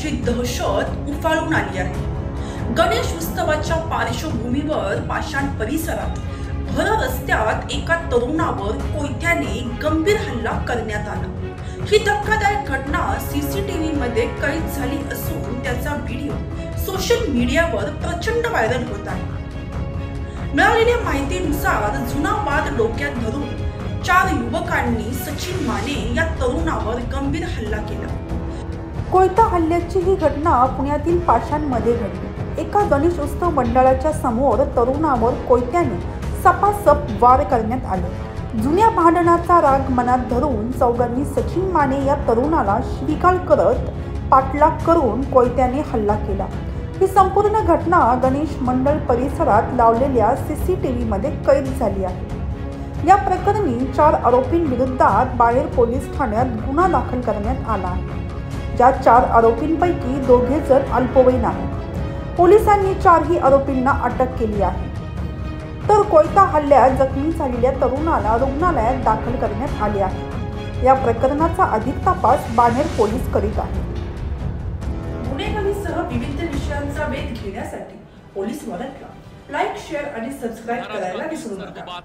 मोठी दहशत उफाळून आली आहे। गणेश उत्सवाच्या पार्श्वभूमीवर पाषाण परिसरात भर रस्त्यात एका तरुणावर कोयत्याने गंभीर हल्ला करण्यात आला। ही धक्कादायक घटना सीसीटीव्ही मध्ये कैद झाली असून त्याचा व्हिडिओ सोशल मीडियावर प्रचंड व्हायरल होत आहे। मिळालेल्या माहितीनुसार जुना वाद डोक्यात धरून 4 युवकांनी सचिन माने या तरुणावर गंभीर हल्ला केला। कोयता हल्ल्याची ही घटना पुण्यातील पाषाणमध्ये घडली। एका गणेश उत्सव मंडळाच्या समोर तरुणावर कोयत्याने सपासप वार करण्यात आले। जुन्या भांडणाचा राग मनात धरून चौघांनी सचिन माने या तरुणाला शिवीगाळ करत पाठलाग करून कोयत्याने हल्ला केला। ही संपूर्ण घटना गणेश मंडळ परिसरात लावलेल्या सीसीटीव्हीमध्ये कैद झाली आहे। या प्रकरणी 4 आरोपींविरोधात बाणेर पोलीस ठाण्यात गुन्हा दाखल करण्यात आला आहे। ज्या 4 आरोपींपैकी 2 जण अल्पवयीन आहेत। पोलिसांनी 4ही आरोपींना अटक केली आहे। तर कोयता हल्ल्यात जखमी झालेल्या तरुणाला रुग्णालयात दाखल करण्यात आले आहे। या प्रकरणाचा अधिक तपास बाणेर पोलीस करीत आहेत। गुन्हेगारीसह विविध विषयांचा वेध घेण्यासाठी पोलीस वार्ताला लाईक, शेअर आणि सबस्क्राईब करायला विसरू नका।